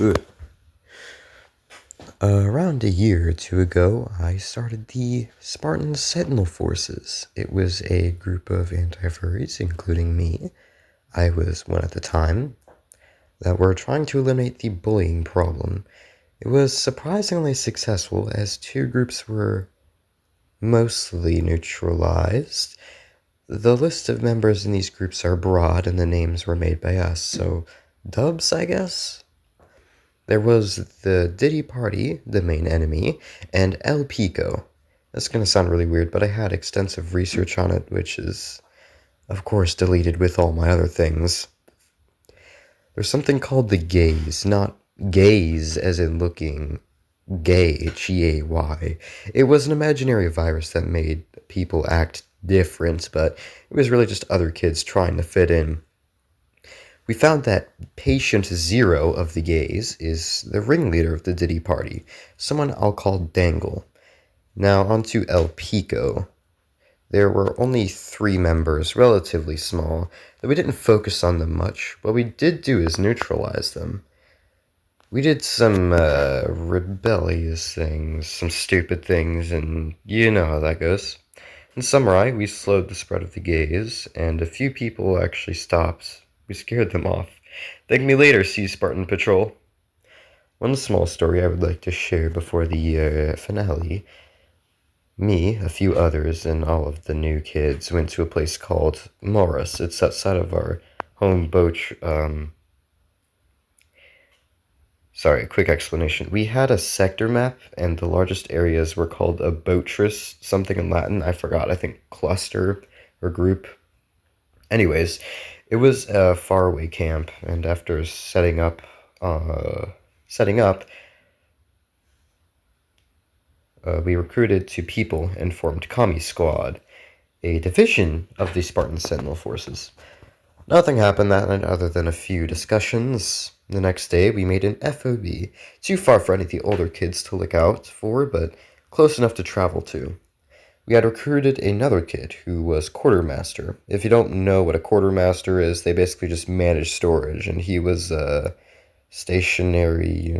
Ugh. Around a year or two ago, I started the Spartan Sentinel Forces. It was a group of anti-furries, including me. I was one at the time, that were trying to eliminate the bullying problem. It was surprisingly successful, as two groups were mostly neutralized. The list of members in these groups are broad, and the names were made by us, so dubs, I guess? There was the Diddy Party, the main enemy, and El Pico. That's gonna sound really weird, but I had extensive research on it, which is, of course, deleted with all my other things. There's something called the gaze, not gaze as in looking gay, Gay. It was an imaginary virus that made people act different, but it was really just other kids trying to fit in. We found that patient zero of the gays is the ringleader of the Diddy Party, someone I'll call Dangle. Now on to El Pico. There were only 3 members, relatively small, though we didn't focus on them much. What we did do is neutralize them. We did some rebellious things, some stupid things, and you know how that goes. In summary, we slowed the spread of the gays, and a few people actually stopped. We scared them off. Thank me later, Sea Spartan Patrol. One small story I would like to share before the finale. Me, a few others, and all of the new kids went to a place called Morris. It's outside of our home boat. Sorry, quick explanation. We had a sector map, and the largest areas were called a botrus, something in Latin. I forgot. I think cluster or group. Anyways, it was a faraway camp, and after setting up, we recruited 2 people and formed Kami Squad, a division of the Spartan Sentinel Forces. Nothing happened that night other than a few discussions. The next day, we made an FOB, too far for any of the older kids to look out for, but close enough to travel to. We had recruited another kid who was quartermaster. If you don't know what a quartermaster is, they basically just manage storage, and he was stationary.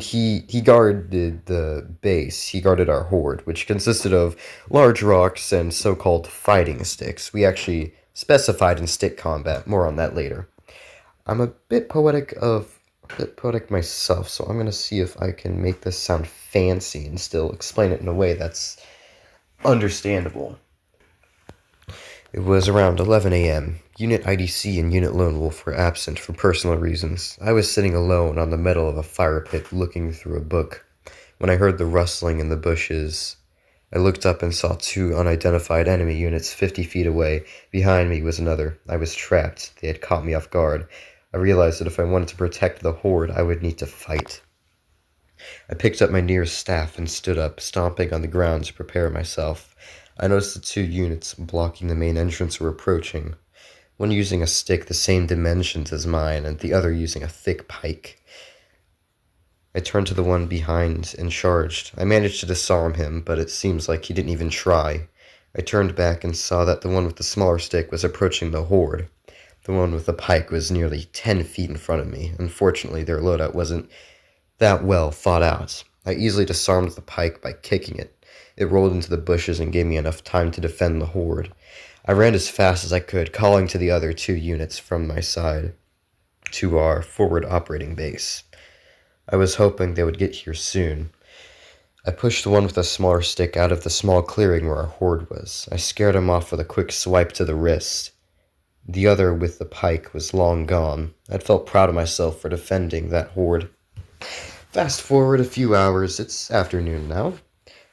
He guarded the base. He guarded our horde, which consisted of large rocks and so-called fighting sticks. We actually specified in stick combat. More on that later. I'm a bit poetic myself, so I'm gonna see if I can make this sound fancy and still explain it in a way that's understandable. It was around 11 a.m. Unit IDC and Unit Lone Wolf were absent for personal reasons. I was sitting alone on the metal of a fire pit looking through a book. When I heard the rustling in the bushes, I looked up and saw 2 unidentified enemy units 50 feet away. Behind me was another. I was trapped. They had caught me off guard. I realized that if I wanted to protect the horde, I would need to fight. I picked up my nearest staff and stood up, stomping on the ground to prepare myself. I noticed the 2 units blocking the main entrance were approaching, one using a stick the same dimensions as mine, and the other using a thick pike. I turned to the one behind and charged. I managed to disarm him, but it seems like he didn't even try. I turned back and saw that the one with the smaller stick was approaching the horde. The one with the pike was nearly 10 feet in front of me. Unfortunately, their loadout wasn't that well thought out. I easily disarmed the pike by kicking it. It rolled into the bushes and gave me enough time to defend the horde. I ran as fast as I could, calling to the other 2 units from my side to our forward operating base. I was hoping they would get here soon. I pushed the one with the smaller stick out of the small clearing where our horde was. I scared him off with a quick swipe to the wrist. The other with the pike was long gone. I'd felt proud of myself for defending that horde. Fast forward a few hours, it's afternoon now.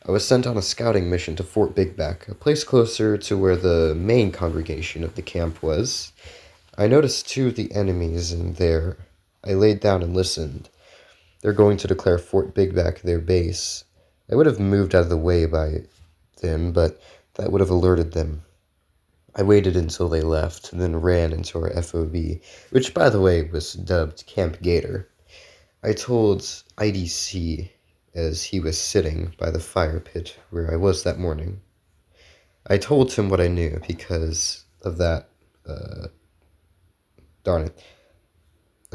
I was sent on a scouting mission to Fort Big Back, a place closer to where the main congregation of the camp was. I noticed 2 of the enemies in there. I laid down and listened. They're going to declare Fort Big Back their base. I would have moved out of the way by them, but that would have alerted them. I waited until they left, then ran into our FOB, which, by the way, was dubbed Camp Gator. I told IDC as he was sitting by the fire pit where I was that morning. I told him what I knew because of that, darn it.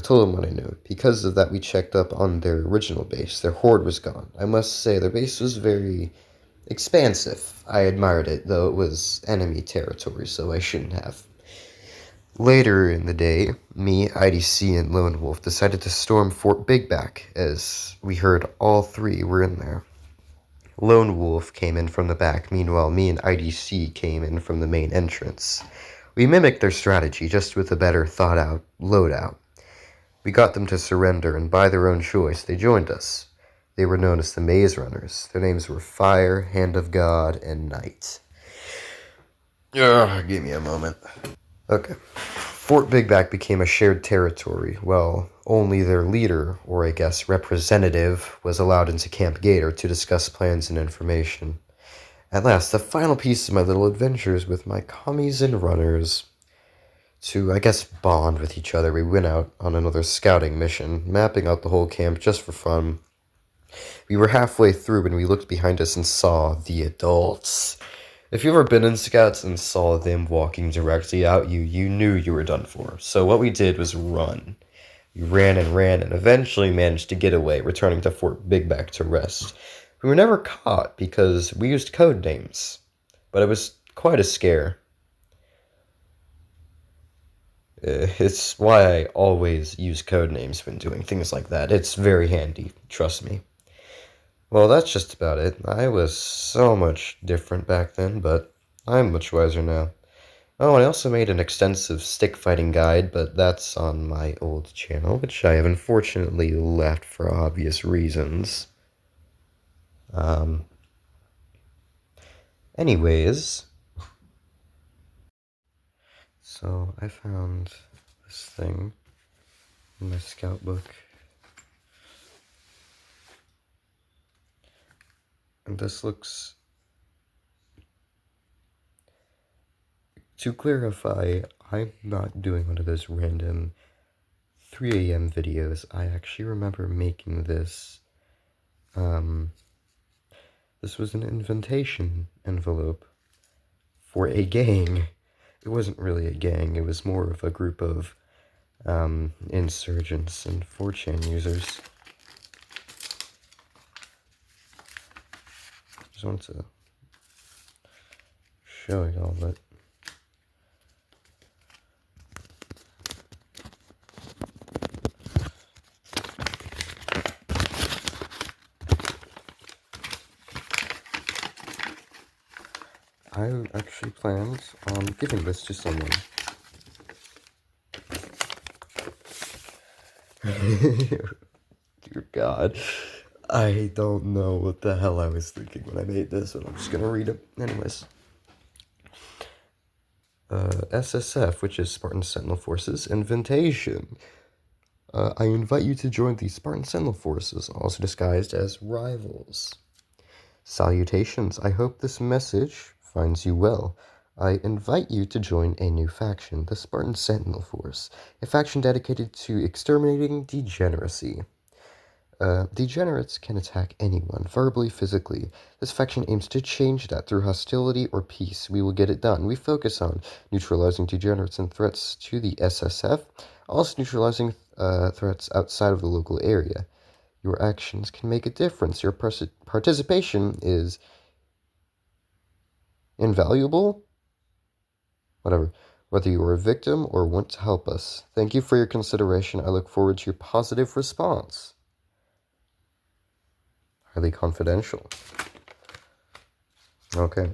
I told them what I knew. Because of that, we checked up on their original base. Their horde was gone. I must say, their base was very expansive. I admired it, though it was enemy territory, so I shouldn't have. Later in the day, me, IDC, and Lone Wolf decided to storm Fort Big Back, as we heard all three were in there. Lone Wolf came in from the back, meanwhile me and IDC came in from the main entrance. We mimicked their strategy, just with a better thought-out loadout. We got them to surrender, and by their own choice, they joined us. They were known as the Maze Runners. Their names were Fire, Hand of God, and Night. Give me a moment. Okay. Fort Big Back became a shared territory. Well, only their leader, or I guess representative, was allowed into Camp Gator to discuss plans and information. At last, the final piece of my little adventures with my commies and runners. To, I guess, bond with each other, we went out on another scouting mission, mapping out the whole camp just for fun. We were halfway through when we looked behind us and saw the adults. If you've ever been in Scouts and saw them walking directly at you, you knew you were done for. So what we did was run. We ran and eventually managed to get away, returning to Fort Big Back to rest. We were never caught because we used code names, but it was quite a scare. It's why I always use code names when doing things like that. It's very handy, trust me. Well, that's just about it. I was so much different back then, but I'm much wiser now. Oh, I also made an extensive stick fighting guide, but that's on my old channel, which I have unfortunately left for obvious reasons. Anyways, so I found this thing in my scout book. And this looks... To clarify, I'm not doing one of those random 3 a.m. videos. I actually remember making this. This was an invitation envelope for a gang. It wasn't really a gang, it was more of a group of insurgents and 4chan users. Just wanted to show y'all that. I actually planned on giving this to someone. Dear God, I don't know what the hell I was thinking when I made this, but I'm just gonna read it anyways. SSF, which is Spartan Sentinel Forces, invitation. I invite you to join the Spartan Sentinel Forces, also disguised as rivals. Salutations, I hope this message finds you well. I invite you to join a new faction, the Spartan Sentinel Force, a faction dedicated to exterminating degeneracy. Degenerates can attack anyone, verbally, physically. This faction aims to change that through hostility or peace. We will get it done. We focus on neutralizing degenerates and threats to the SSF, also neutralizing threats outside of the local area. Your actions can make a difference. Your participation is invaluable? Whatever. Whether you are a victim or want to help us. Thank you for your consideration. I look forward to your positive response. Highly confidential. Okay.